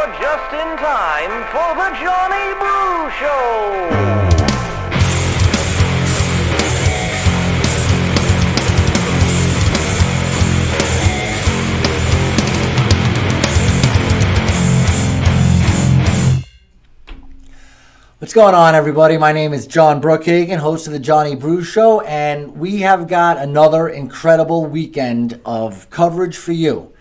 You're just in time for the Johnny Brew Show. What's going on, everybody? My name is John Brookhagen, host of the Johnny Brew Show, and we have got another incredible weekend of coverage for you.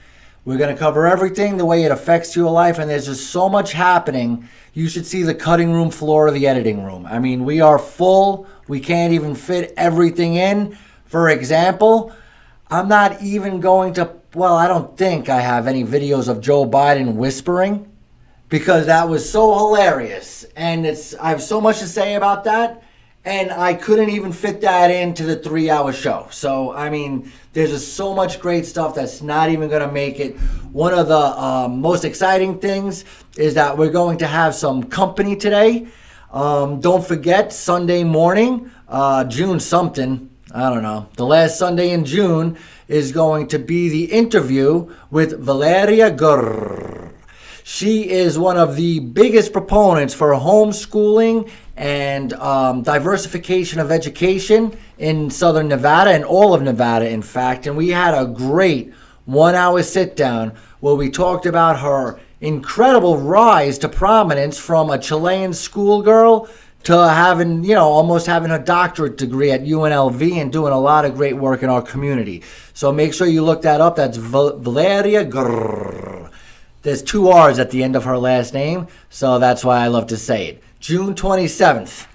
We're going to cover everything, the way it affects your life, and there's just so much happening. You should see the cutting room floor of the editing room. I mean, we are full. We can't even fit everything in. For example, I'm not even going to, I don't think I have any videos of Joe Biden whispering, because that was so hilarious, and I have so much to say about that, and I couldn't even fit that into the 3-hour show. So, I mean, there's just so much great stuff that's not even going to make it. One of the most exciting things is that we're going to have some company today. Don't forget, Sunday morning, June something, I don't know, the last Sunday in June is going to be the interview with Valeria Gurr. She is one of the biggest proponents for homeschooling and diversification of education in Southern Nevada and all of Nevada, in fact. And we had a great 1-hour sit-down where we talked about her incredible rise to prominence from a Chilean schoolgirl to having, almost having her doctorate degree at UNLV and doing a lot of great work in our community. So make sure you look that up. That's Valeria Grrr. There's 2 R's at the end of her last name, so that's why I love to say it. June 27th,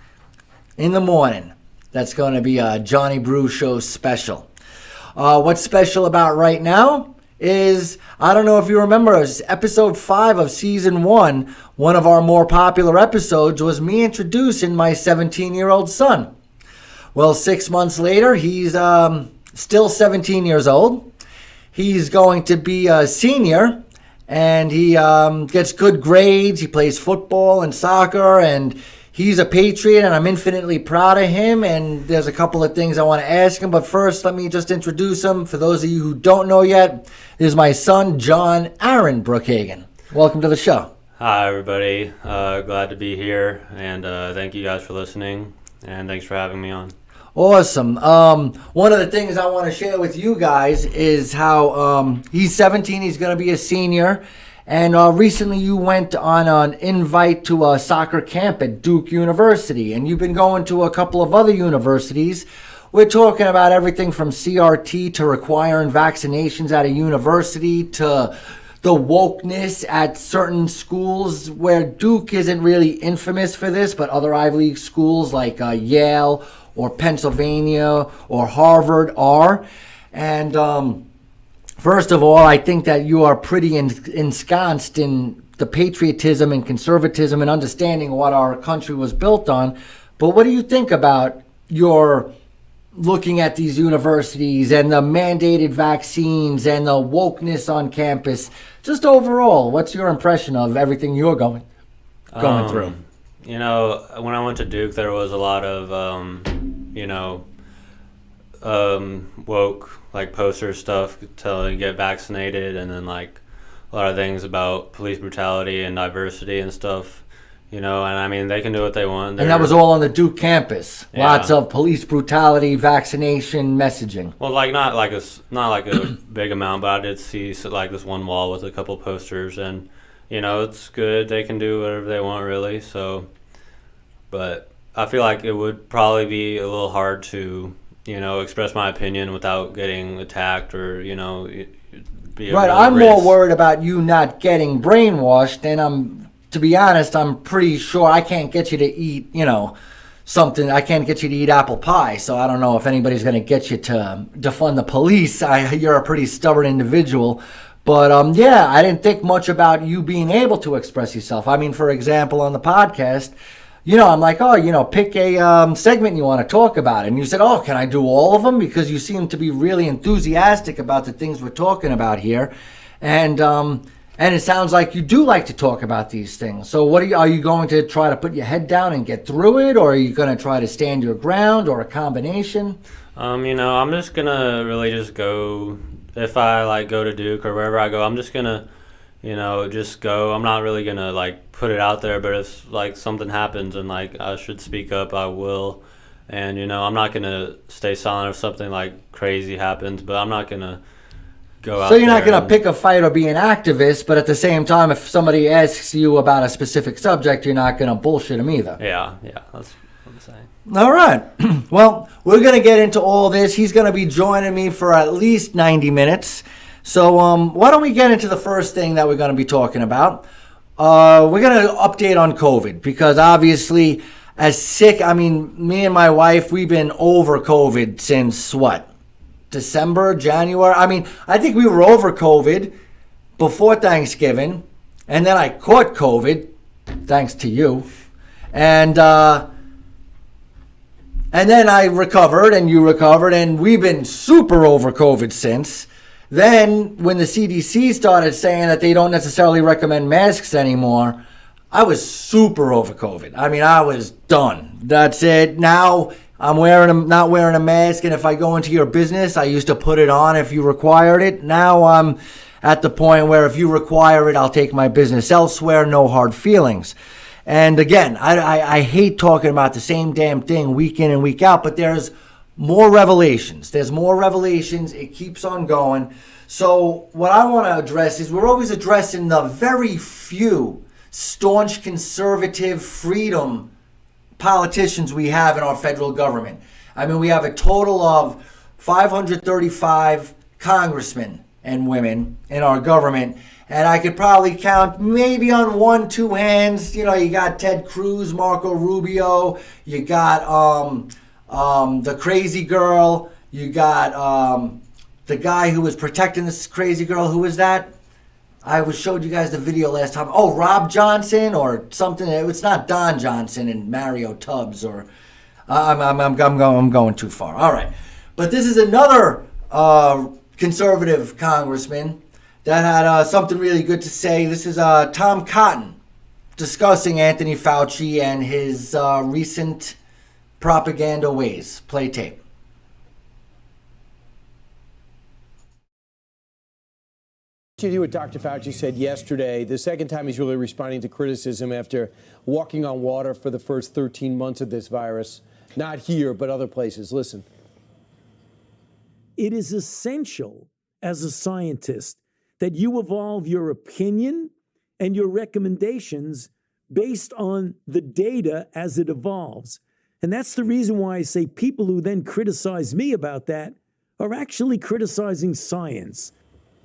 in the morning, that's going to be a Johnny Brew Show special. What's special about right now is, I don't know if you remember, episode 5 of season 1, one of our more popular episodes was me introducing my 17-year-old son. Well, 6 months later, he's still 17 years old. He's going to be a senior. And he gets good grades. He plays football and soccer, and he's a Patriot, and I'm infinitely proud of him. And there's a couple of things I want to ask him. But first, let me just introduce him. For those of you who don't know yet, this is my son, John Aaron Brookhagen. Welcome to the show. Hi, everybody. Glad to be here, and thank you guys for listening, and thanks for having me on. Awesome. One of the things I want to share with you guys is how he's 17, he's going to be a senior, and recently you went on an invite to a soccer camp at Duke University, and you've been going to a couple of other universities. We're talking about everything from CRT to requiring vaccinations at a university to the wokeness at certain schools where Duke isn't really infamous for this, but other Ivy League schools like Yale or Pennsylvania or Harvard are. And first of all, I think that you are pretty ensconced in the patriotism and conservatism and understanding what our country was built on. But what do you think about your looking at these universities and the mandated vaccines and the wokeness on campus? Just overall, what's your impression of everything you're going through? When I went to Duke, there was a lot of, woke, poster stuff to get vaccinated, and then, a lot of things about police brutality and diversity and stuff, and I mean, they can do what they want. And that was all on the Duke campus. Yeah. Lots of police brutality, vaccination messaging. Well, not a big amount, but I did see, this one wall with a couple posters, and it's good. They can do whatever they want, really. So, but I feel like it would probably be a little hard to, express my opinion without getting attacked or, be right. I'm risk. More worried about you not getting brainwashed, and to be honest, I'm pretty sure I can't get you to eat, something. I can't get you to eat apple pie, so I don't know if anybody's going to get you to defund the police. You're a pretty stubborn individual. But, I didn't think much about you being able to express yourself. I mean, for example, on the podcast, I'm like, pick a segment you want to talk about. And you said, can I do all of them? Because you seem to be really enthusiastic about the things we're talking about here. And it sounds like you do like to talk about these things. So are you going to try to put your head down and get through it? Or are you going to try to stand your ground, or a combination? I'm just going to really just go. If I go to Duke or wherever I go, I'm just going to just go. I'm not really gonna like put it out there, but if like something happens and like I should speak up, I will. And I'm not gonna stay silent if something like crazy happens, but I'm not gonna go out. So you're not gonna pick a fight or be an activist, but at the same time, if somebody asks you about a specific subject, you're not gonna bullshit them either. Yeah, that's what I'm saying. All right. Well, we're gonna get into all this. He's gonna be joining me for at least 90 minutes. So why don't we get into the first thing that we're gonna be talking about? We're gonna update on COVID because obviously. As sick, me and my wife, we've been over COVID since what? December, January? I think we were over COVID before Thanksgiving. And then I caught COVID, thanks to you. And then I recovered and you recovered. And we've been super over COVID since. Then when the CDC started saying that they don't necessarily recommend masks anymore, I was super over COVID. I was done. That's it. Now I'm not wearing a mask, and if I go into your business, I used to put it on if you required it. Now I'm at the point where if you require it, I'll take my business elsewhere. No hard feelings. And again, I hate talking about the same damn thing week in and week out, but there's more revelations. There's more revelations. It keeps on going. So what I want to address is we're always addressing the very few staunch conservative freedom politicians we have in our federal government. We have a total of 535 congressmen and women in our government, and I could probably count maybe on 1-2 hands. You got Ted Cruz, Marco Rubio, you got the crazy girl, you got the guy who was protecting this crazy girl. Who was that? I showed you guys the video last time. Oh, Rob Johnson or something. It's not Don Johnson and Mario Tubbs or I'm going too far. All right, but this is another conservative congressman that had something really good to say. This is Tom Cotton discussing Anthony Fauci and his recent propaganda ways. Play tape. You do what Dr. Fauci said yesterday, the second time he's really responding to criticism after walking on water for the first 13 months of this virus. Not here, but other places. Listen. It is essential as a scientist that you evolve your opinion and your recommendations based on the data as it evolves. And that's the reason why I say people who then criticize me about that are actually criticizing science.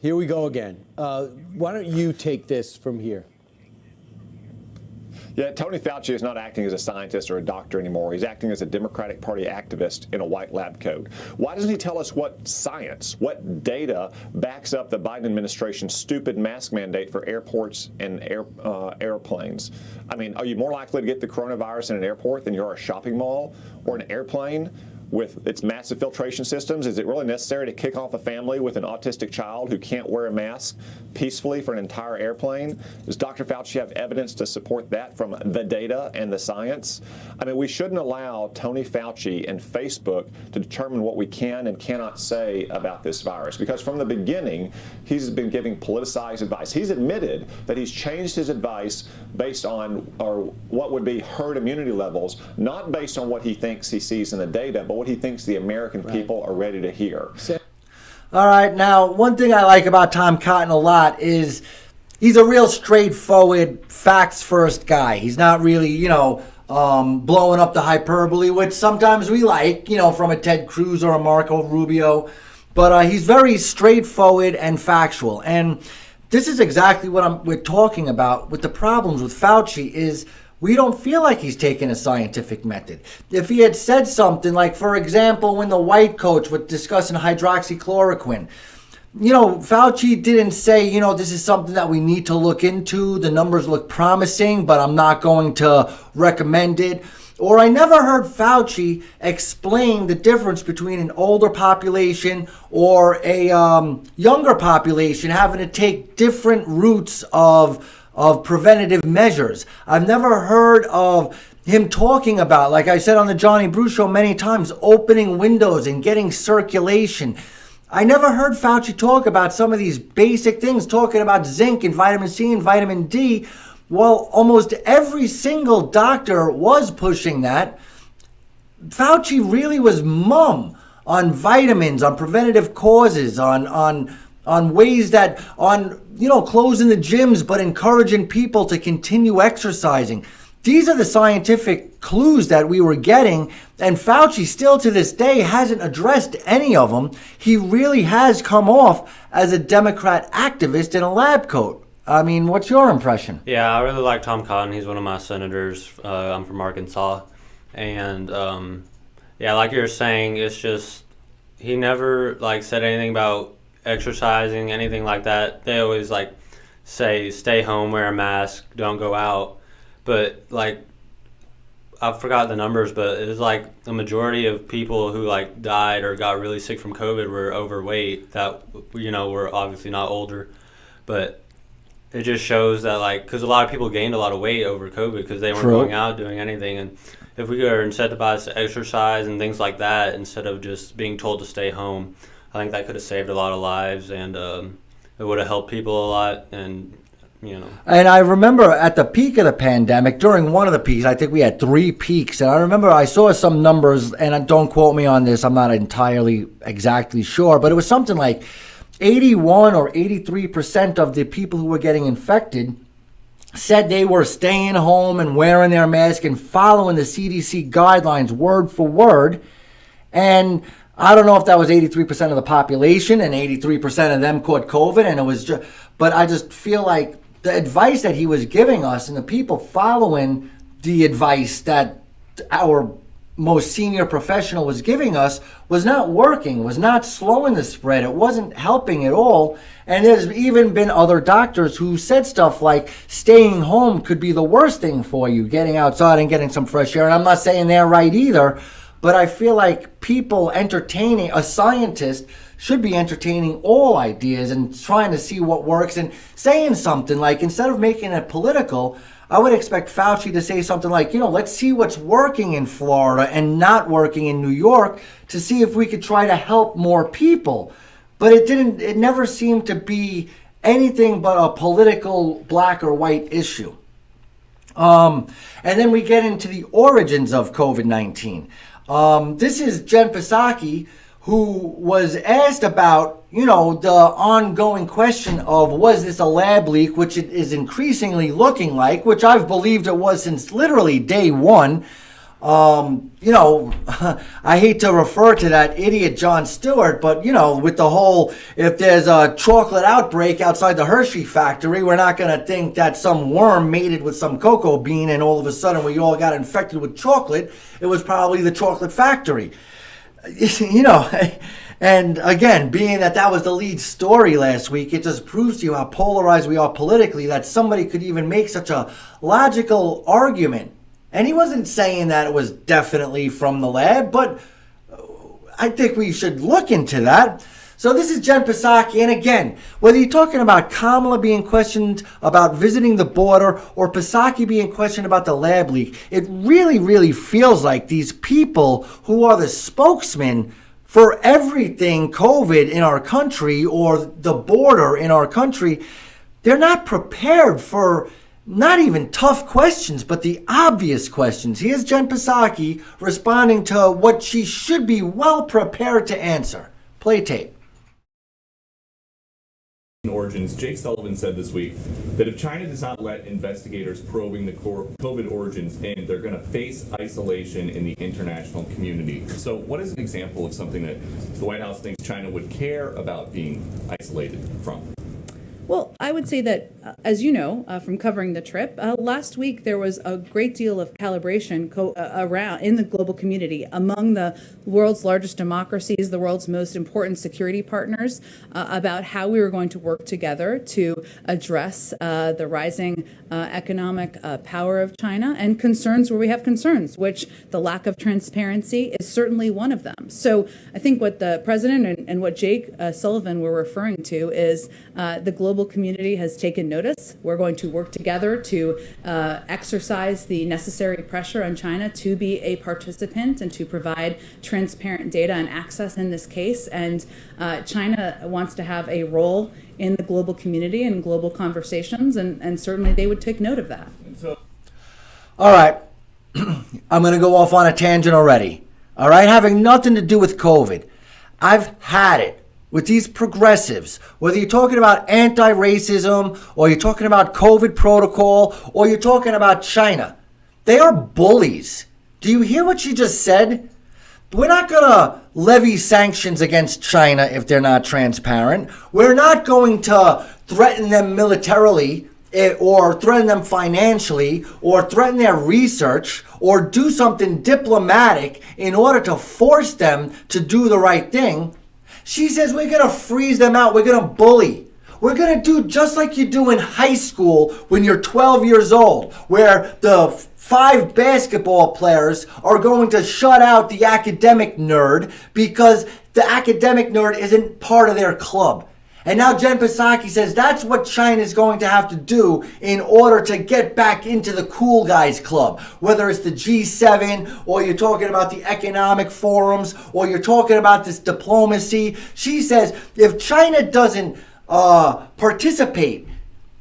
Here we go again. Why don't you take this from here? Yeah, Tony Fauci is not acting as a scientist or a doctor anymore. He's acting as a Democratic Party activist in a white lab coat. Why doesn't he tell us what science, what data backs up the Biden administration's stupid mask mandate for airports and airplanes? Are you more likely to get the coronavirus in an airport than you are a shopping mall or an airplane? With its massive filtration systems, is it really necessary to kick off a family with an autistic child who can't wear a mask peacefully for an entire airplane? Does Dr. Fauci have evidence to support that from the data and the science? We shouldn't allow Tony Fauci and Facebook to determine what we can and cannot say about this virus, because from the beginning, he's been giving politicized advice. He's admitted that he's changed his advice based on what would be herd immunity levels, not based on what he thinks he sees in the data, but what he thinks the American people are ready to hear. All right, now, one thing I like about Tom Cotton a lot is he's a real straightforward, facts-first guy. He's not really, blowing up the hyperbole, which sometimes we like, from a Ted Cruz or a Marco Rubio. But he's very straightforward and factual. And this is exactly what we're talking about with the problems with Fauci is we don't feel like he's taking a scientific method. If he had said something like, for example, when the white coach was discussing hydroxychloroquine, Fauci didn't say, this is something that we need to look into. The numbers look promising, but I'm not going to recommend it. Or I never heard Fauci explain the difference between an older population or a younger population having to take different routes of preventative measures. I've never heard of him talking about, like I said on the Johnny Brew Show many times, opening windows and getting circulation. I never heard Fauci talk about some of these basic things, talking about zinc and vitamin C and vitamin D. Well, almost every single doctor was pushing that. Fauci really was mum on vitamins, on preventative causes, on ways that, closing the gyms, but encouraging people to continue exercising. These are the scientific clues that we were getting, and Fauci still to this day hasn't addressed any of them. He really has come off as a Democrat activist in a lab coat. I mean, what's your impression? Yeah, I really like Tom Cotton. He's one of my senators. I'm from Arkansas. And, like you're saying, it's just he never, said anything about exercising, anything like that. They always, say, stay home, wear a mask, don't go out. But, I forgot the numbers, but it was, the majority of people who, died or got really sick from COVID were overweight that, were obviously not older. But it just shows that, because a lot of people gained a lot of weight over COVID because they weren't going out doing anything. And if we were incentivized to exercise and things like that instead of just being told to stay home, I think that could have saved a lot of lives, and it would have helped people a lot. And And I remember at the peak of the pandemic, during one of the peaks, I think we had 3 peaks. And I remember I saw some numbers, and don't quote me on this, I'm not entirely exactly sure, but it was something like 81 or 83% of the people who were getting infected said they were staying home and wearing their mask and following the CDC guidelines word for word. And I don't know if that was 83% of the population and 83% of them caught COVID. And it was just, but I just feel like the advice that he was giving us and the people following the advice that our most senior professional was giving us was not working, was not slowing the spread. It wasn't helping at all. And there's even been other doctors who said stuff like staying home could be the worst thing for you, getting outside and getting some fresh air. And I'm not saying they're right either, but I feel like people entertaining, a scientist should be entertaining all ideas and trying to see what works and saying something like, instead of making it political, I would expect Fauci to say something like, let's see what's working in Florida and not working in New York to see if we could try to help more people. But it never seemed to be anything but a political black or white issue. And then we get into the origins of COVID-19. This is Jen Psaki, who was asked about, the ongoing question of was this a lab leak, which it is increasingly looking like, which I've believed it was since literally day one. I hate to refer to that idiot Jon Stewart, but, with the whole, if there's a chocolate outbreak outside the Hershey factory, we're not going to think that some worm mated with some cocoa bean and all of a sudden we all got infected with chocolate. It was probably the chocolate factory. And again, being that was the lead story last week, it just proves to you how polarized we are politically that somebody could even make such a logical argument. And he wasn't saying that it was definitely from the lab, but I think we should look into that. So this is Jen Psaki, and again, whether you're talking about Kamala being questioned about visiting the border or Psaki being questioned about the lab leak, it really, really feels like these people who are the spokesmen for everything COVID in our country or the border in our country, they're not prepared for not even tough questions, but the obvious questions. Here's Jen Psaki responding to what she should be well prepared to answer. Play tape. Origins, Jake Sullivan said this week that if China does not let investigators probing the COVID origins in, they're going to face isolation in the international community. So what is an example of something that the White House thinks China would care about being isolated from? Well, I would say that, as you know, from covering the trip, last week there was a great deal of calibration around in the global community among the world's largest democracies, the world's most important security partners, about how we were going to work together to address the rising economic power of China and concerns where we have concerns, which the lack of transparency is certainly one of them. So I think what the president and what Jake Sullivan were referring to is the global global community has taken notice. We're going to work together to exercise the necessary pressure on China to be a participant and to provide transparent data and access in this case. And China wants to have a role in the global community and global conversations, and certainly they would take note of that. All right. I'm going to go off on a tangent already. All right? Having nothing to do with COVID. I've had it with these progressives, whether you're talking about anti-racism or you're talking about COVID protocol or you're talking about China. They are bullies. Do you hear what she just said? We're not going to levy sanctions against China if they're not transparent. We're not going to threaten them militarily or threaten them financially or threaten their research or do something diplomatic in order to force them to do the right thing. She says we're going to freeze them out. We're going to bully. We're going to do just like you do in high school when you're 12 years old, where the 5 basketball players are going to shut out the academic nerd because the academic nerd isn't part of their club. And now Jen Psaki says that's what China is going to have to do in order to get back into the cool guys club. Whether it's the G7 or you're talking about the economic forums or you're talking about this diplomacy. She says if China doesn't participate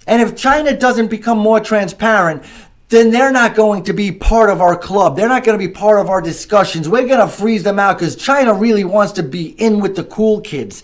and if China doesn't become more transparent, then they're not going to be part of our club. They're not going to be part of our discussions. We're going to freeze them out because China really wants to be in with the cool kids.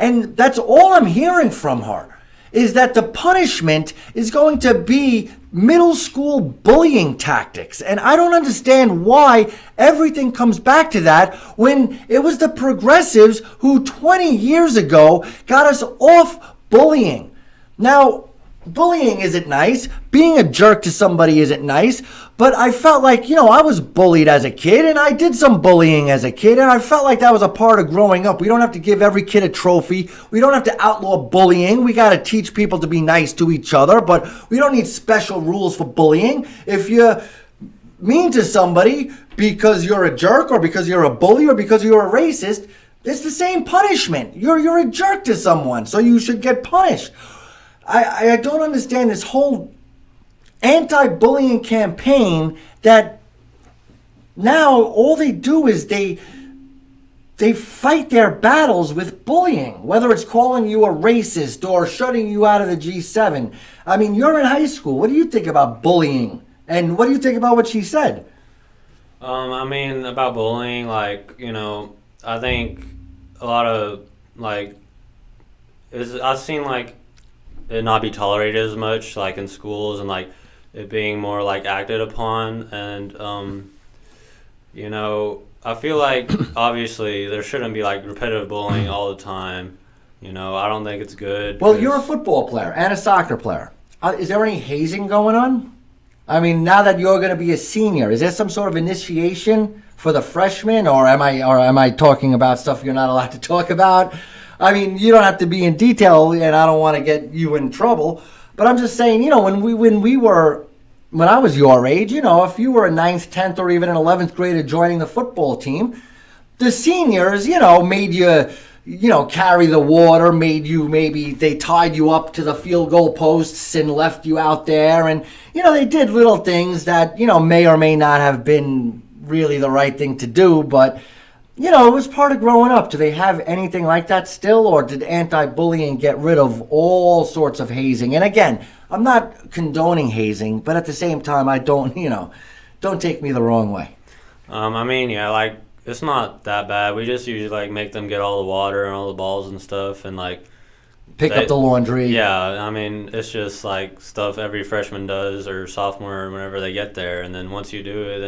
And that's all I'm hearing from her, is that the punishment is going to be middle school bullying tactics. And I don't understand why everything comes back to that when it was the progressives who 20 years ago got us off bullying. Now, bullying isn't nice. Being a jerk to somebody isn't nice. But I felt like, I was bullied as a kid and I did some bullying as a kid. And I felt like that was a part of growing up. We don't have to give every kid a trophy. We don't have to outlaw bullying. We got to teach people to be nice to each other. But we don't need special rules for bullying. If you're mean to somebody because you're a jerk or because you're a bully or because you're a racist, it's the same punishment. You're a jerk to someone, so you should get punished. I don't understand this whole anti-bullying campaign that now all they do is they fight their battles with bullying, whether it's calling you a racist or shutting you out of the G7. I mean, you're in high school. What do you think about bullying? And what do you think about what she said? I mean, about bullying, I think a lot of, I've seen, it not be tolerated as much, in schools and, it being more, acted upon. And, I feel like, obviously, there shouldn't be, repetitive bullying all the time. I don't think it's good. Well, you're a football player and a soccer player. Is there any hazing going on? I mean, now that you're going to be a senior, is there some sort of initiation for the freshmen, or am I talking about stuff you're not allowed to talk about? I mean, you don't have to be in detail, and I don't want to get you in trouble. But I'm just saying, when I was your age, if you were a 9th, 10th, or even an 11th grader joining the football team, the seniors, made you, carry the water, maybe they tied you up to the field goal posts and left you out there. And, they did little things that, may or may not have been really the right thing to do, but it was part of growing up. Do they have anything like that still, or did anti-bullying get rid of all sorts of hazing? And again, I'm not condoning hazing, but at the same time, I don't take me the wrong way. It's not that bad. We just usually make them get all the water and all the balls and stuff, and pick up the laundry. Yeah, it's just stuff every freshman does or sophomore whenever they get there, and then once you do it,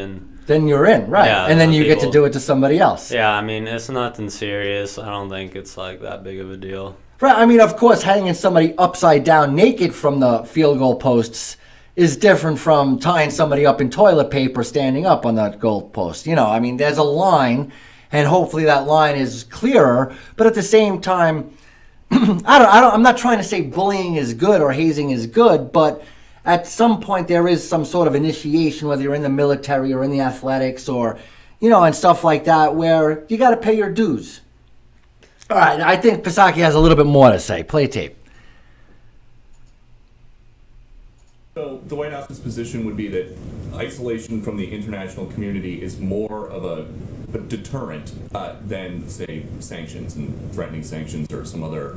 then you're in, right? Yeah, and then you get to do it to somebody else. Yeah, it's nothing serious. I don't think it's that big of a deal. Right. Of course, hanging somebody upside down naked from the field goal posts is different from tying somebody up in toilet paper standing up on that goal post. There's a line, and hopefully that line is clearer. But at the same time, I'm not trying to say bullying is good or hazing is good, but at some point there is some sort of initiation, whether you're in the military or in the athletics or, and stuff like that, where you got to pay your dues. All right, I think Psaki has a little bit more to say. Play tape. So the White House's position would be that isolation from the international community is more of a deterrent than, say, sanctions and threatening sanctions or some other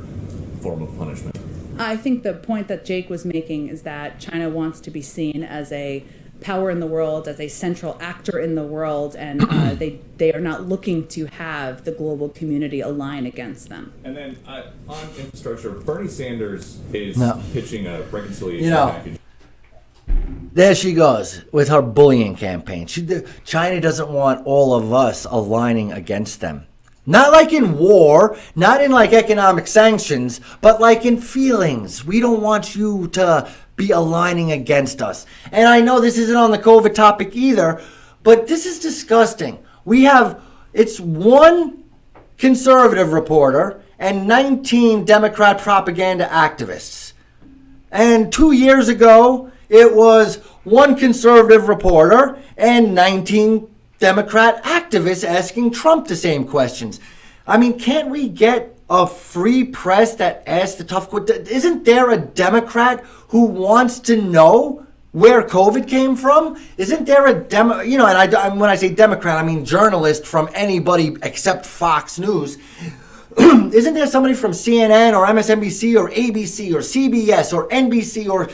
form of punishment. I think the point that Jake was making is that China wants to be seen as a power in the world, as a central actor in the world, and they are not looking to have the global community align against them. And then on infrastructure, Bernie Sanders is pitching a reconciliation package. There she goes with her bullying campaign. China doesn't want all of us aligning against them. Not like in war, not in like economic sanctions, but like in feelings. We don't want you to be aligning against us. And I know this isn't on the COVID topic either, but this is disgusting. It's one conservative reporter and 19 Democrat propaganda activists. And 2 years ago, it was one conservative reporter and 19 Democrat activists asking Trump the same questions. I mean, can't we get a free press that asks the tough questions? Isn't there a Democrat who wants to know where COVID came from? Isn't there a and when I say Democrat, I mean journalist from anybody except Fox News. Isn't there somebody from CNN or MSNBC or ABC or CBS or NBC or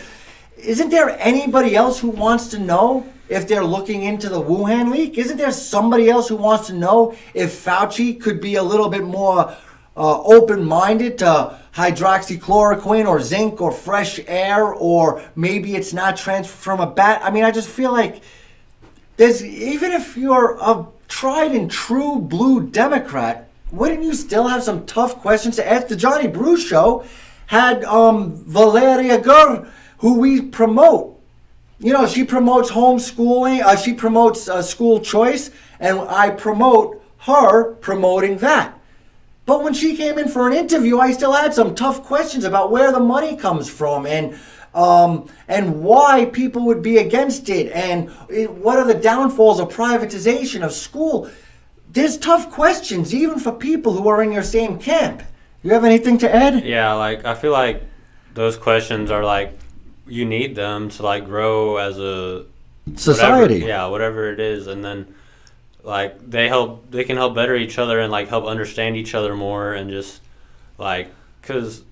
isn't there anybody else who wants to know if they're looking into the Wuhan leak? Isn't there somebody else who wants to know if Fauci could be a little bit more open-minded to hydroxychloroquine or zinc or fresh air, or maybe it's not transferred from a bat? I mean, I just feel like even if you're a tried and true blue Democrat, wouldn't you still have some tough questions to ask? The Johnny Bruce Show had Valeria Gur, who we promote. You know, she promotes homeschooling, she promotes school choice, and I promote her promoting that. But when she came in for an interview, I still had some tough questions about where the money comes from and why people would be against it and what are the downfalls of privatization of school. There's tough questions, even for people who are in your same camp. You have anything to add? Yeah, I feel like those questions are you need them to grow as a society. Whatever it is, and then they can help better each other and help understand each other more, and just because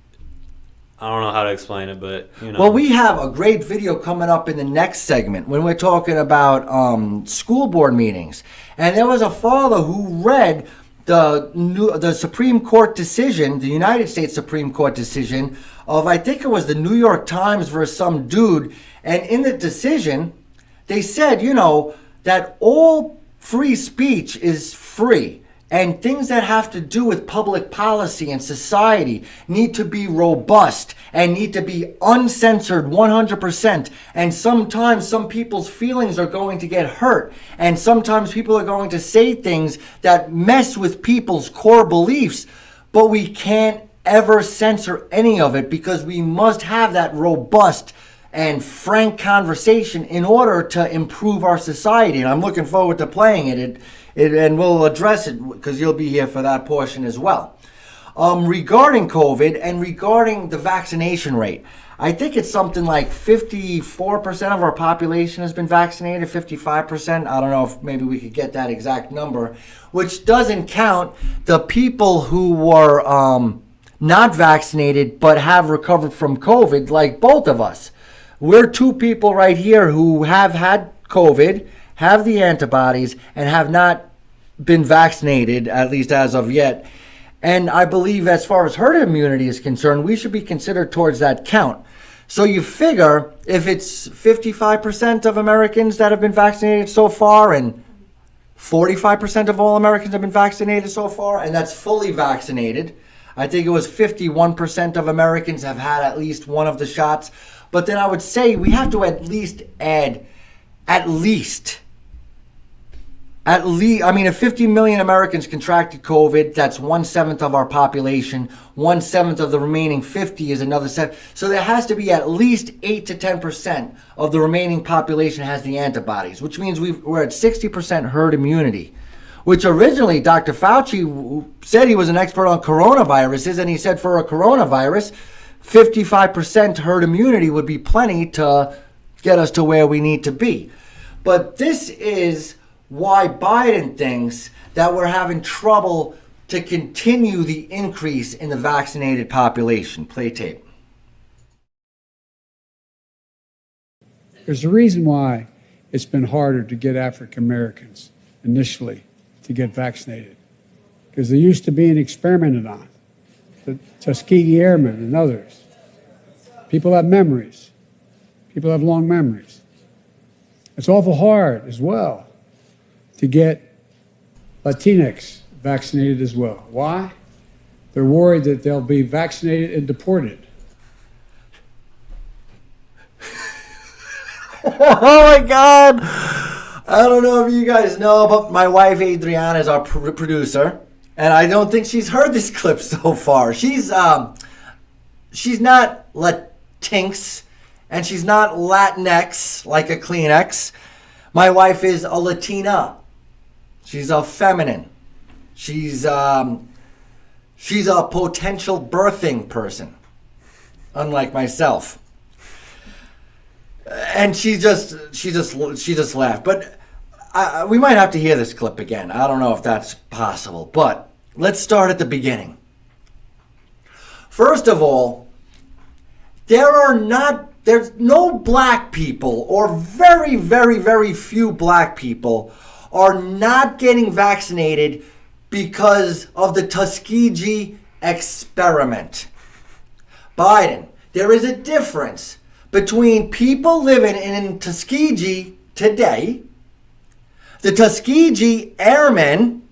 I don't know how to explain it, but Well, we have a great video coming up in the next segment when we're talking about school board meetings, and there was a father who read the Supreme Court decision, the United States Supreme Court decision of, I think it was the New York Times versus some dude. And in the decision, they said, that all free speech is free. And things that have to do with public policy and society need to be robust and need to be uncensored 100%. And sometimes some people's feelings are going to get hurt. And sometimes people are going to say things that mess with people's core beliefs. But we can't ever censor any of it because we must have that robust and frank conversation in order to improve our society. And I'm looking forward to playing it. And we'll address it because you'll be here for that portion as well. Regarding COVID and regarding the vaccination rate, I think it's something like 54% of our population has been vaccinated, 55%. I don't know if maybe we could get that exact number, which doesn't count the people who were not vaccinated but have recovered from COVID, like both of us. We're two people right here who have had COVID, have the antibodies, and have not been vaccinated, at least as of yet. And I believe as far as herd immunity is concerned, we should be considered towards that count. So you figure if it's 55% of Americans that have been vaccinated so far and 45% of all Americans have been vaccinated so far, and that's fully vaccinated. I think it was 51% of Americans have had at least one of the shots. But then I would say we have to at least add if 50 million Americans contracted COVID, that's 1/7 of our population. 1/7 of the remaining 50 is another 7. So there has to be at least 8 to 10% of the remaining population has the antibodies, which means we're at 60% herd immunity, which originally Dr. Fauci said he was an expert on coronaviruses, and he said for a coronavirus, 55% herd immunity would be plenty to get us to where we need to be. But this is why Biden thinks that we're having trouble to continue the increase in the vaccinated population. Play tape. There's a reason why it's been harder to get African Americans initially to get vaccinated, because they used to being experimented on. The Tuskegee Airmen and others. People have memories. People have long memories. It's awful hard as well to get Latinx vaccinated as well. Why? They're worried that they'll be vaccinated and deported. Oh my God. I don't know if you guys know, but my wife Adriana is our producer, and I don't think she's heard this clip so far. She's not Latinx, and she's not Latinx like a Kleenex. My wife is a Latina. She's a feminine. She's a potential birthing person, unlike myself. And she just laughed. But we might have to hear this clip again. I don't know if that's possible. But let's start at the beginning. First of all, there's no black people, or very, very, very few black people are not getting vaccinated because of the Tuskegee experiment. Biden, there is a difference between people living in Tuskegee today, the Tuskegee Airmen,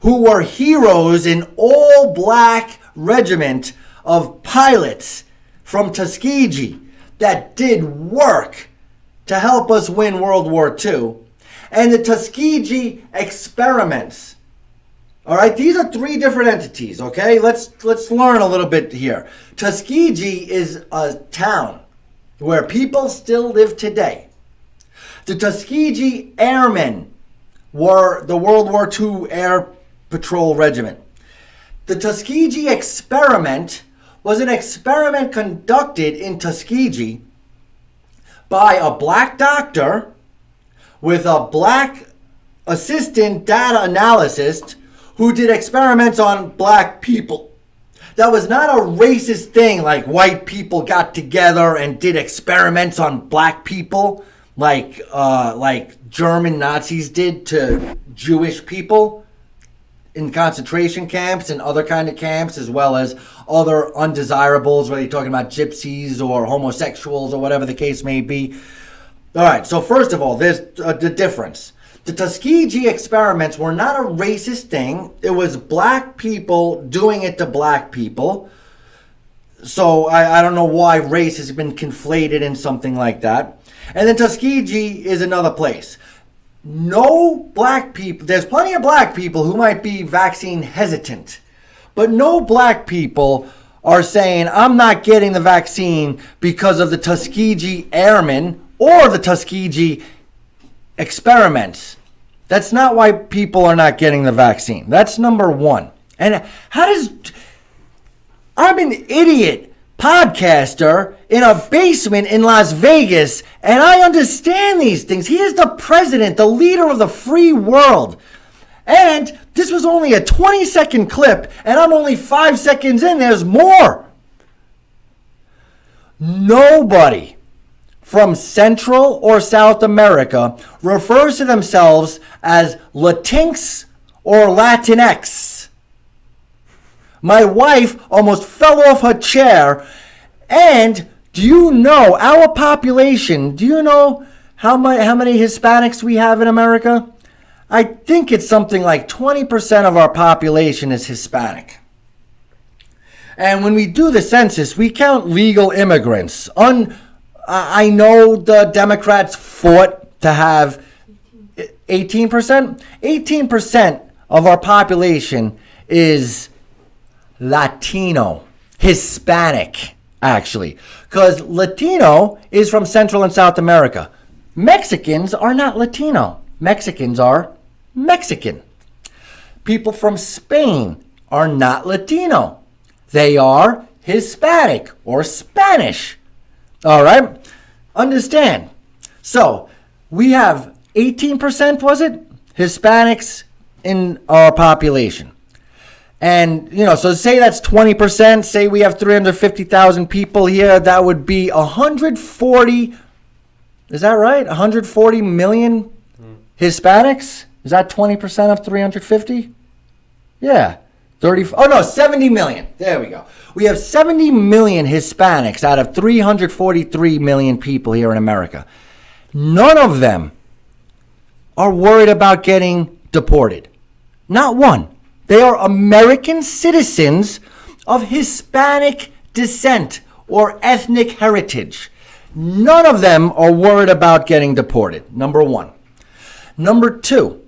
who were heroes in all-black regiment of pilots from Tuskegee that did work to help us win World War II, and the Tuskegee experiments. All right, these are three different entities, okay? Let's learn a little bit here. Tuskegee is a town where people still live today. The Tuskegee Airmen were the World War II Air Patrol Regiment. The Tuskegee experiment was an experiment conducted in Tuskegee by a black doctor with a black assistant data analyst who did experiments on black people. That was not a racist thing like white people got together and did experiments on black people like German Nazis did to Jewish people in concentration camps and other kind of camps, as well as other undesirables, whether you're talking about gypsies or homosexuals or whatever the case may be. All right, so first of all, there's the difference. The Tuskegee experiments were not a racist thing. It was black people doing it to black people. So I don't know why race has been conflated in something like that. And then Tuskegee is another place. No black people, there's plenty of black people who might be vaccine hesitant, but no black people are saying, I'm not getting the vaccine because of the Tuskegee Airmen or the Tuskegee experiments. That's not why people are not getting the vaccine. That's number one. And I'm an idiot podcaster in a basement in Las Vegas, and I understand these things. He is the president, the leader of the free world. And this was only a 20-second clip, and I'm only 5 seconds in. There's more. Nobody from Central or South America refers to themselves as Latinx or Latinx. My wife almost fell off her chair. And do you know our population? Do you know how many Hispanics we have in America? I think it's something like 20% of our population is Hispanic. And when we do the census, we count legal immigrants. I know the Democrats fought to have 18%. 18% of our population is Latino, Hispanic, actually. Because Latino is from Central and South America. Mexicans are not Latino. Mexicans are Mexican. People from Spain are not Latino. They are Hispanic or Spanish. All right? Understand, So we have 18%, was it, Hispanics in our population. And, so say that's 20%. Say we have 350,000 people here. That would be 140. Is that right? 140 million Hispanics? Is that 20% of 350? Yeah. 70 million. There we go. We have 70 million Hispanics out of 343 million people here in America. None of them are worried about getting deported. Not one. They are American citizens of Hispanic descent or ethnic heritage. None of them are worried about getting deported, number one. Number two,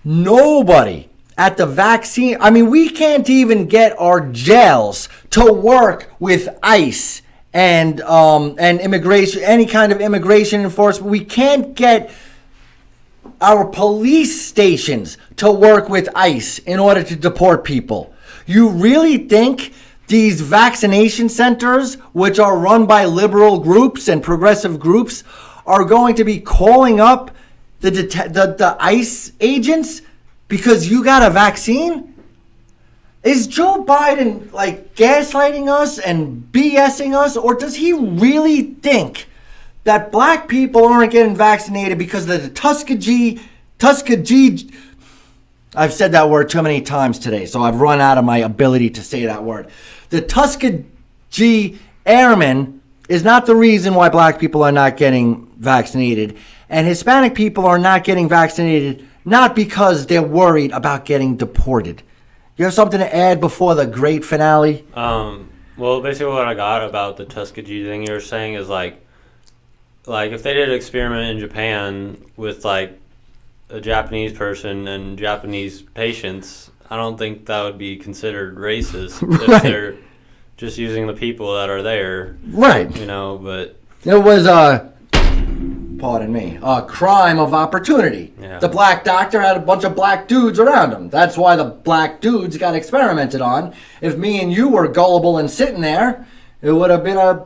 nobody at the vaccine, we can't even get our jails to work with ICE and immigration, any kind of immigration enforcement. We can't get our police stations to work with ICE in order to deport people. You really think these vaccination centers, which are run by liberal groups and progressive groups, are going to be calling up the ICE agents because you got a vaccine? Is Joe Biden gaslighting us and BSing us, or does he really think that black people aren't getting vaccinated because of the Tuskegee, I've said that word too many times today, so I've run out of my ability to say that word. The Tuskegee Airmen is not the reason why black people are not getting vaccinated. And Hispanic people are not getting vaccinated not because they're worried about getting deported. You have something to add before the great finale? Well, basically what I got about the Tuskegee thing you were saying is like if they did an experiment in Japan with a Japanese person and Japanese patients, I don't think that would be considered racist if they're just using the people that are there. Right. But it was pardon me, a crime of opportunity. Yeah. The black doctor had a bunch of black dudes around him. That's why the black dudes got experimented on. If me and you were gullible and sitting there, it would have been a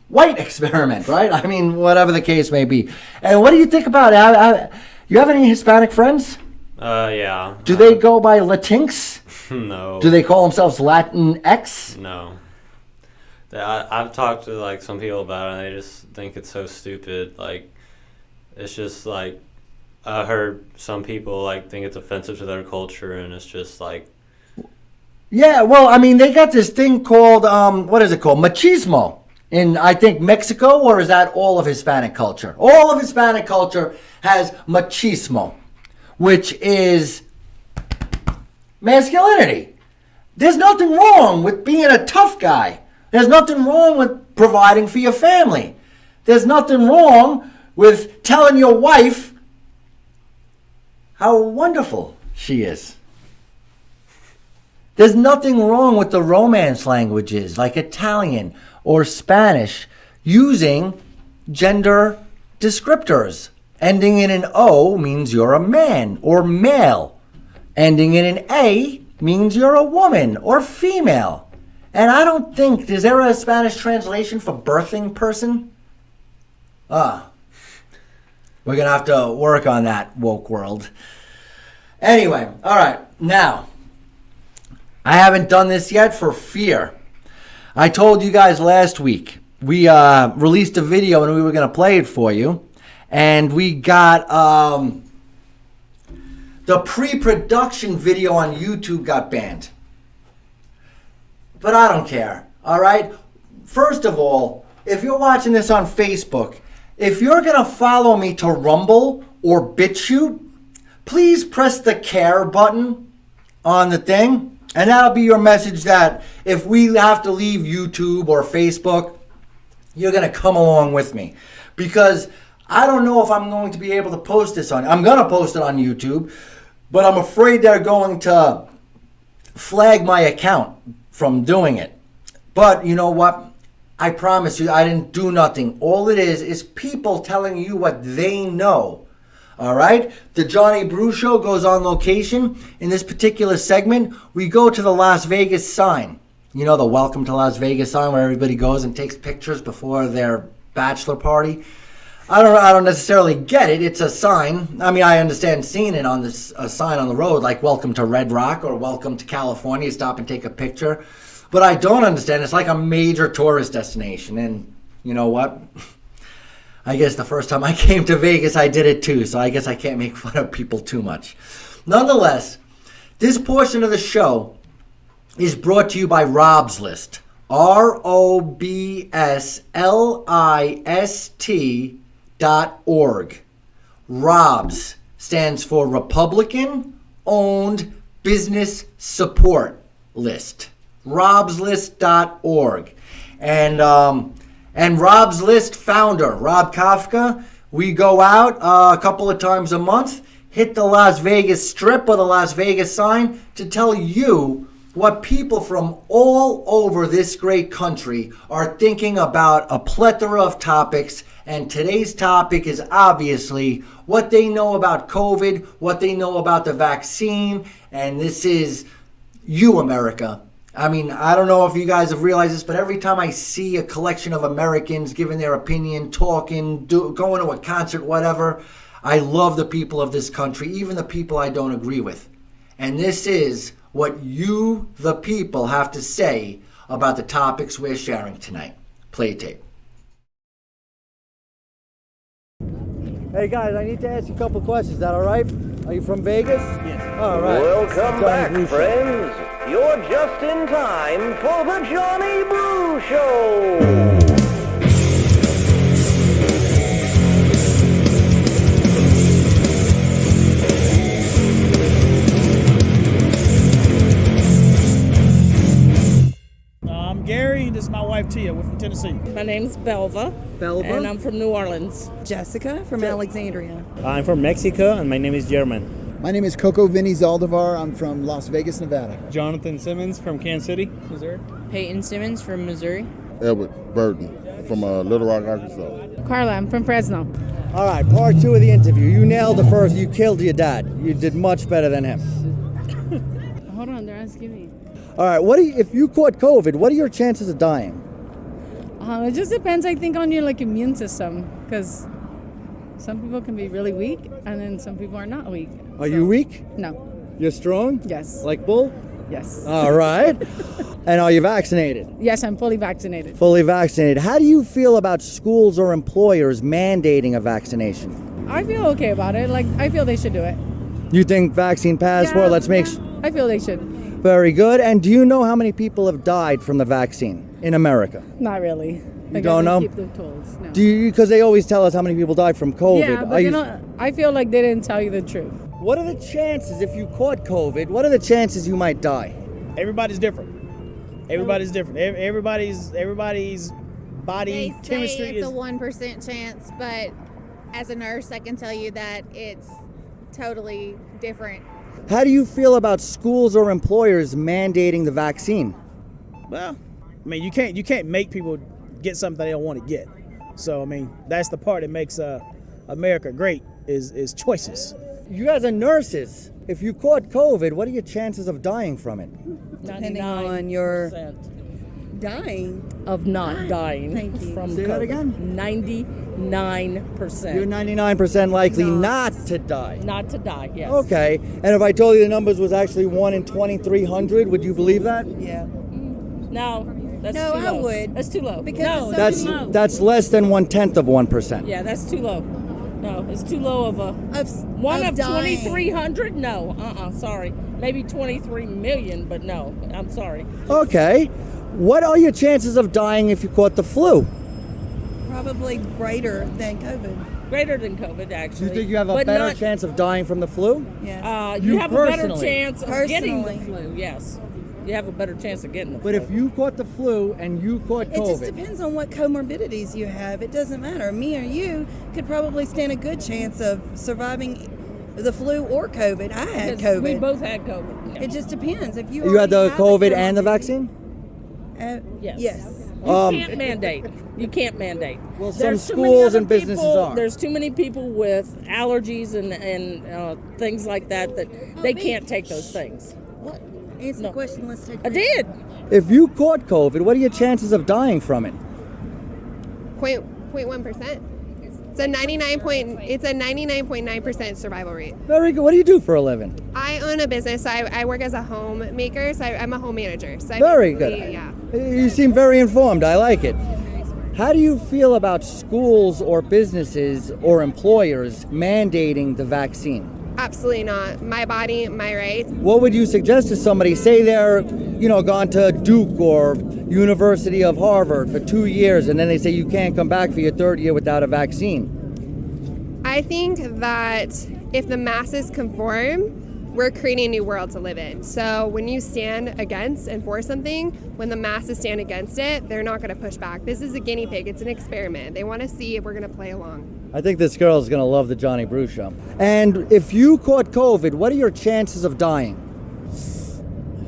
white experiment, right? Whatever the case may be. And what do you think about it? You have any Hispanic friends? Yeah. Do they go by Latinx? No. Do they call themselves Latinx? No. I've talked to some people about it, and they just think it's so stupid. It's just I heard some people think it's offensive to their culture, and it's just Yeah, well, they got this thing called what is it called? Machismo in I think Mexico, or is that all of Hispanic culture? All of Hispanic culture has machismo, which is masculinity. There's nothing wrong with being a tough guy. There's nothing wrong with providing for your family. There's nothing wrong with telling your wife how wonderful she is. There's nothing wrong with the Romance languages like Italian or Spanish using gender descriptors. Ending in an O means you're a man or male. Ending in an A means you're a woman or female. And I don't think, is there a Spanish translation for birthing person? We're going to have to work on that, woke world. Anyway, all right, now, I haven't done this yet for fear. I told you guys last week, we released a video and we were going to play it for you. And we got the pre-production video on YouTube got banned. But I don't care, all right? First of all, if you're watching this on Facebook, if you're going to follow me to Rumble or BitChute, please press the care button on the thing. And that'll be your message that if we have to leave YouTube or Facebook, you're going to come along with me. Because I don't know if I'm going to be able to post this on. I'm going to post it on YouTube, but I'm afraid they're going to flag my account from doing it. But you know what? I promise you, I didn't do nothing. All it is people telling you what they know. All right? The Johnny Brew Show goes on location. In this particular segment, we go to the Las Vegas sign. You know, the Welcome to Las Vegas sign where everybody goes and takes pictures before their bachelor party. I don't necessarily get it. It's a sign. I mean, I understand seeing it on this a sign on the road, like "Welcome to Red Rock" or "Welcome to California." Stop and take a picture. But I don't understand. It's like a major tourist destination, and you know what? I guess the first time I came to Vegas, I did it too. So I guess I can't make fun of people too much. Nonetheless, this portion of the show is brought to you by Rob's List. ROBSLIST.org. ROBS stands for Republican Owned Business Support List. RobsList.org. And Rob's List founder, Rob Kafka, we go out a couple of times a month, hit the Las Vegas Strip or the Las Vegas sign to tell you what people from all over this great country are thinking about a plethora of topics. And today's topic is obviously what they know about COVID, what they know about the vaccine. And this is you, America. I mean, I don't know if you guys have realized this, but every time I see a collection of Americans giving their opinion, talking, going to a concert, whatever, I love the people of this country, even the people I don't agree with. And this is what you, the people, have to say about the topics we're sharing tonight. Play tape. Hey guys, I need to ask you a couple questions. Is that all right? Are you from Vegas? Yes. All right. Welcome back, friends. You're just in time for the Johnny Brew Show. I'm Gary. This is my wife Tia. We're from Tennessee. My name's Belva. And I'm from New Orleans. Jessica from Alexandria. I'm from Mexico, and my name is German. My name is Coco Vinny Zaldivar. I'm from Las Vegas, Nevada. Jonathan Simmons from Kansas City, Missouri. Peyton Simmons from Missouri. Edward Burton from Little Rock, Arkansas. Carla, I'm from Fresno. All right, part 2 of the interview. You nailed the first. You killed your dad. You did much better than him. Hold on, they're asking me. All right, if you caught COVID, what are your chances of dying? It just depends, I think, on your immune system, because some people can be really weak, and then some people are not weak. Are you weak? No. You're strong? Yes. Like bull? Yes. All right. And are you vaccinated? Yes, I'm fully vaccinated. Fully vaccinated. How do you feel about schools or employers mandating a vaccination? I feel okay about it. I feel they should do it. You think vaccine passport? I feel they should. Very good. And do you know how many people have died from the vaccine in America? Not really. You don't know? Keep the tolls. No. Do you? Because they always tell us how many people died from COVID. Yeah, but I feel like they didn't tell you the truth. What are the chances, if you caught COVID, what are the chances you might die? Everybody's different. Everybody's different. Everybody's body chemistry it's is a 1% chance, but as a nurse, I can tell you that it's totally different. How do you feel about schools or employers mandating the vaccine? Well, I mean, you can't make people get something they don't want to get. So, I mean, that's the part that makes America great is choices. You guys are nurses. If you caught COVID, what are your chances of dying from it? Depending on your dying. Of not dying. Thank you. From Say COVID. that again? 99%. You're 99% likely not to die. Not to die, yes. Okay. And if I told you the numbers was actually 1 in 2,300, would you believe that? Yeah. No, that's No, too low. I would. That's too low. Because no, it's so too low. That's less than 1/10 of 1%. Yeah, that's too low. No, it's too low of a... One of dying. 2,300? No, sorry. Maybe 23 million, but no, I'm sorry. Okay. What are your chances of dying if you caught the flu? Probably greater than COVID. Greater than COVID, actually. Do you think you have a But better not- chance of dying from the flu? Yes. You have a better personally. chance of getting the Personally. flu, yes. You have a better chance of getting the flu. But if you caught the flu and you caught It just COVID, depends on what comorbidities you have. It doesn't matter. Me or you could probably stand a good chance of surviving the flu or COVID. I had Because COVID. we both had COVID. It just depends. If you you had the already have COVID and the comorbidity- vaccine? Yes. Yes. You can't mandate. You can't mandate. Well, some There's too many schools other and businesses people- are. There's too many people with allergies and things like that they can't take those things. What? Answer the question. Let's take. I did. If you caught COVID, what are your chances of dying from it? 0.1%. It's a 99.9% survival rate. Very good. What do you do for a living? I own a business. So I work as a homemaker, so I'm a home manager. So Very good. Yeah. You seem very informed. I like it. How do you feel about schools or businesses or employers mandating the vaccine? Absolutely not. My body, my rights. What would you suggest to somebody, say they're, gone to Duke or University of Harvard for 2 years, and then they say you can't come back for your third year without a vaccine? I think that if the masses conform, we're creating a new world to live in. So when you stand against and for something, when the masses stand against it, they're not going to push back. This is a guinea pig. It's an experiment. They want to see if we're going to play along. I think this girl is going to love the Johnny Brew Show. And if you caught COVID, what are your chances of dying?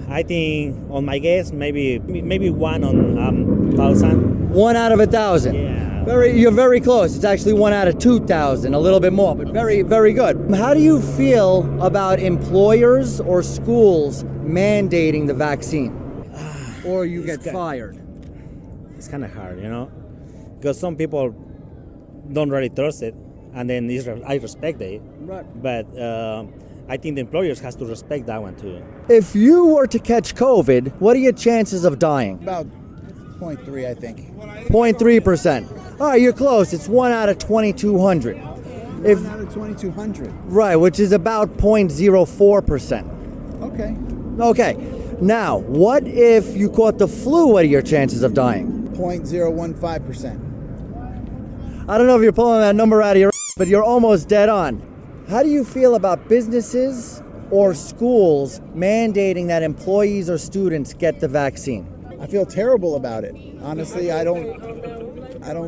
I think, on my guess, maybe 1 on 1,000. 1 out of 1,000. Yeah. You're very close. It's actually 1 out of 2,000, a little bit more, but very, very good. How do you feel about employers or schools mandating the vaccine? Or you get fired? It's kind of hard, because some people don't really trust it, and then I respect it. Right. But I think the employers has to respect that one too. If you were to catch COVID, what are your chances of dying? About 0.3, I think. 0.3%. All right, you're close. It's 1 out of 2,200. 1 out of 2,200. Right, which is about 0.04%. Okay. Okay. Now, what if you caught the flu? What are your chances of dying? 0.015%. I don't know if you're pulling that number out of your ass, but you're almost dead on. How do you feel about businesses or schools mandating that employees or students get the vaccine? I feel terrible about it. Honestly, I don't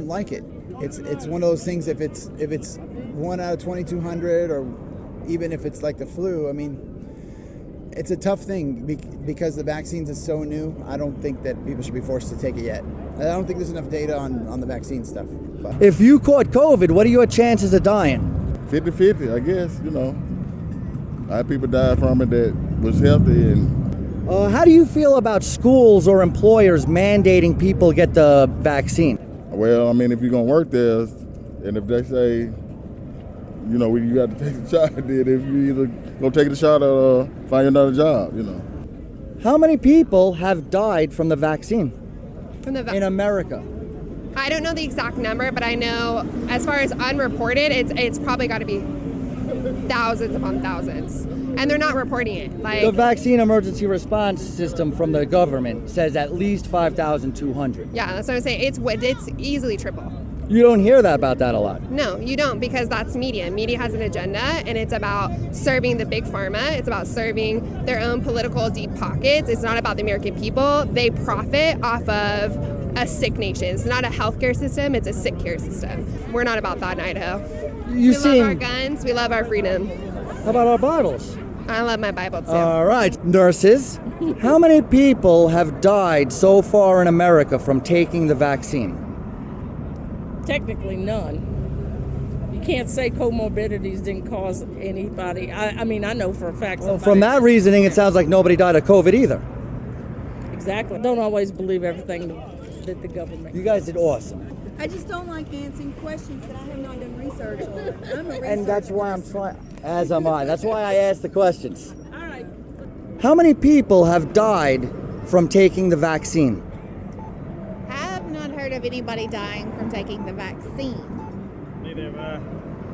like it. It's one of those things. If it's 1 out of 2,200, or even if it's like the flu, I mean, it's a tough thing because the vaccines is so new. I don't think that people should be forced to take it yet. I don't think there's enough data on the vaccine stuff. But if you caught COVID, what are your chances of dying? 50-50, I guess. I had people die from it that was healthy. And how do you feel about schools or employers mandating people get the vaccine? Well, I mean, if you're gonna work there, and if they say, you got to take the shot, then if you either go take the shot or find another job, How many people have died from the vaccine in America? I don't know the exact number, but I know as far as unreported, it's probably got to be thousands upon thousands. And they're not reporting it. The vaccine emergency response system from the government says at least 5,200. Yeah, that's what I'm saying. It's easily triple. You don't hear about that a lot. No, you don't, because that's media. Media has an agenda, and it's about serving the big pharma. It's about serving their own political deep pockets. It's not about the American people. They profit off of a sick nation. It's not a healthcare system. It's a sick care system. We're not about that in Idaho. We love our guns. We love our freedom. How about our Bibles? I love my Bible too. All right, nurses. How many people have died so far in America from taking the vaccine? Technically none. You can't say comorbidities didn't cause anybody. I mean, I know for a fact. Well, from that reasoning, it sounds like nobody died of COVID either. Exactly. Don't always believe everything that the government. You guys did awesome. I just don't like answering questions that I have not done research on. I'm a researcher. And that's why I'm trying, as am I. That's why I asked the questions. All right. How many people have died from taking the vaccine? I have not heard of anybody dying from taking the vaccine. Neither have I.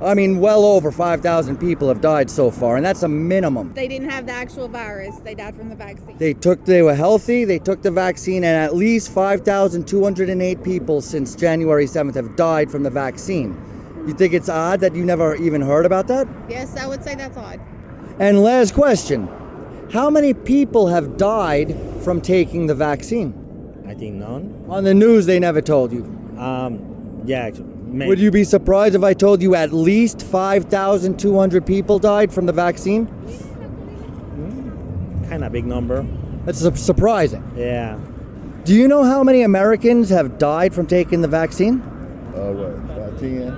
I mean, well over 5,000 people have died so far, and that's a minimum. They didn't have the actual virus. They died from the vaccine. They were healthy, they took the vaccine, and at least 5,208 people since January 7th have died from the vaccine. You think it's odd that you never even heard about that? Yes, I would say that's odd. And last question. How many people have died from taking the vaccine? I think none. On the news, they never told you. Yeah, actually. Maybe. Would you be surprised if I told you at least 5,200 people died from the vaccine? Kind of big number. That's surprising. Yeah. Do you know how many Americans have died from taking the vaccine? About 10?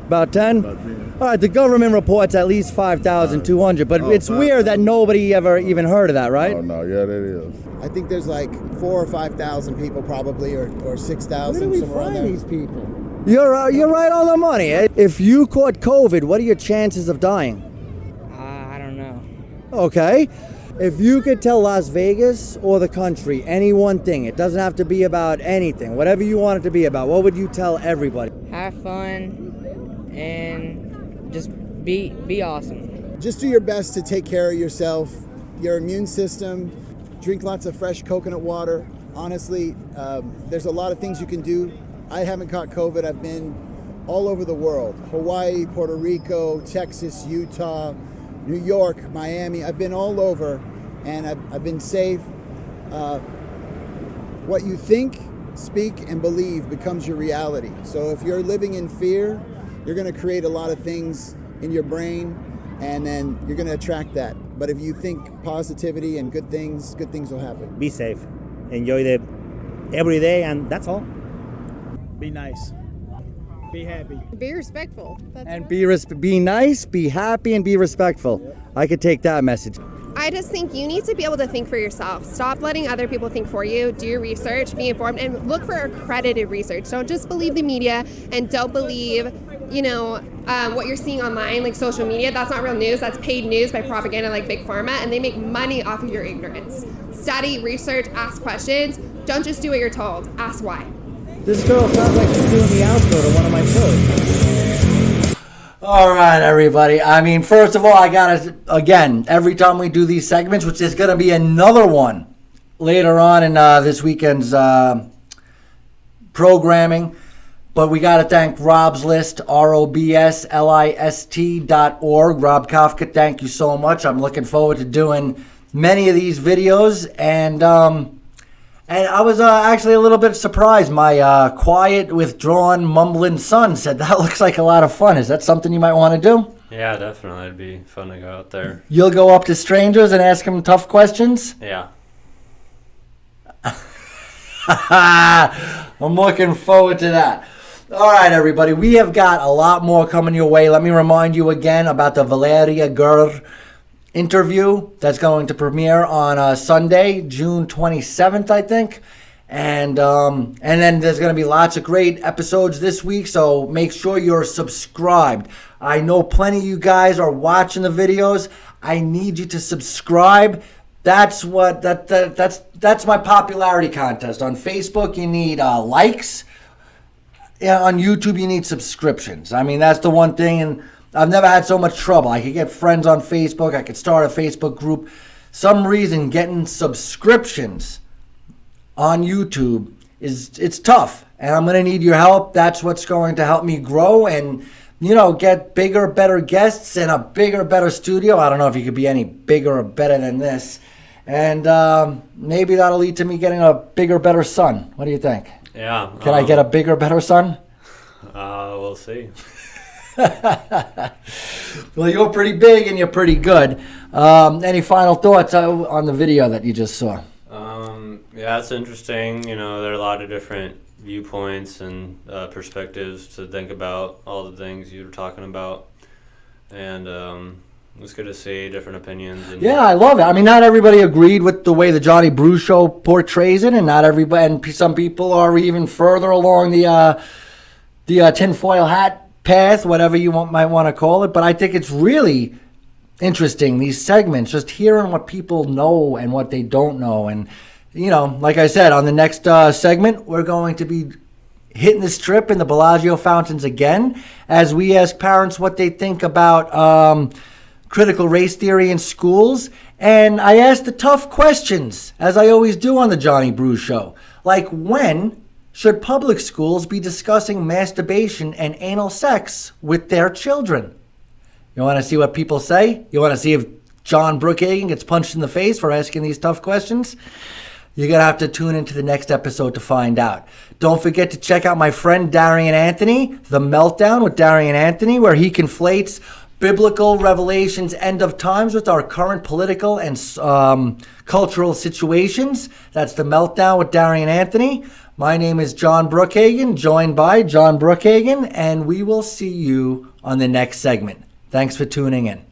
About 10? About 10. All right, the government reports at least 5,200, but it's weird that nobody ever even heard of that, right? Oh, no, yeah, that is. I think there's like 4,000 or 5,000 people probably, or 6,000. Where do we somewhere around find there. these people? You're right on the money. If you caught COVID, what are your chances of dying? I don't know. Okay. If you could tell Las Vegas or the country any one thing, it doesn't have to be about anything, whatever you want it to be about, what would you tell everybody? Have fun and just be awesome. Just do your best to take care of yourself, your immune system, drink lots of fresh coconut water. Honestly, there's a lot of things you can do. I haven't caught COVID. I've been all over the world. Hawaii, Puerto Rico, Texas, Utah, New York, Miami. I've been all over and I've been safe. What you think, speak, and believe becomes your reality. So if you're living in fear, you're going to create a lot of things in your brain and then you're going to attract that. But if you think positivity and good things will happen. Be safe. Enjoy the every day, and that's all. Be nice. Be happy. Be respectful. And be nice, be happy, and be respectful. I could take that message. I just think you need to be able to think for yourself. Stop letting other people think for you. Do your research, be informed, and look for accredited research. Don't just believe the media and don't believe, what you're seeing online, like social media. That's not real news. That's paid news by propaganda like Big Pharma, and they make money off of your ignorance. Study, research, ask questions. Don't just do what you're told. Ask why. This girl sounds like she's doing the outro to one of my shows. All right, everybody. I mean, first of all, I gotta, again, every time we do these segments, which is gonna be another one later on in this weekend's programming, but we gotta thank Rob's List, ROBSLIST.org. Rob Kafka, thank you so much. I'm looking forward to doing many of these videos, and I was actually a little bit surprised. My quiet, withdrawn, mumbling son said that looks like a lot of fun. Is that something you might want to do? Yeah, definitely. It'd be fun to go out there. You'll go up to strangers and ask them tough questions? Yeah. I'm looking forward to that. All right, everybody. We have got a lot more coming your way. Let me remind you again about the Valeria Gur interview that's going to premiere on Sunday, June 27th, I think. And then there's going to be lots of great episodes this week, so make sure you're subscribed. I know plenty of you guys are watching the videos. I need you to subscribe. That's what that's my popularity contest. On Facebook, you need likes. Yeah, on YouTube, you need subscriptions. I mean, that's the one thing, and I've never had so much trouble. I could get friends on Facebook. I could start a Facebook group. Some reason getting subscriptions on YouTube it's tough, and I'm going to need your help. That's what's going to help me grow and, get bigger, better guests and a bigger, better studio. I don't know if you could be any bigger or better than this. And maybe that'll lead to me getting a bigger, better son. What do you think? Yeah. Can I get a bigger, better son? We'll see. Well, you're pretty big and you're pretty good. Any final thoughts on the video that you just saw? Yeah, it's interesting. There are a lot of different viewpoints and perspectives to think about all the things you were talking about. And it's good to see different opinions. Yeah, I love it. I mean, not everybody agreed with the way the Johnny Brew Show portrays it, and not everybody, and some people are even further along the tinfoil hat path, whatever you might want to call it. But I think it's really interesting, these segments, just hearing what people know and what they don't know. And, like I said, on the next segment, we're going to be hitting the Strip in the Bellagio fountains again as we ask parents what they think about critical race theory in schools. And I asked the tough questions, as I always do on the Johnny Brew Show. Like, when should public schools be discussing masturbation and anal sex with their children? You want to see what people say? You want to see if John Brookhagen gets punched in the face for asking these tough questions? You're going to have to tune into the next episode to find out. Don't forget to check out my friend Darian Anthony, The Meltdown with Darian Anthony, where he conflates biblical revelations, end of times, with our current political and cultural situations. That's The Meltdown with Darian Anthony. My name is John Brookhagen, joined by John Brookhagen, and we will see you on the next segment. Thanks for tuning in.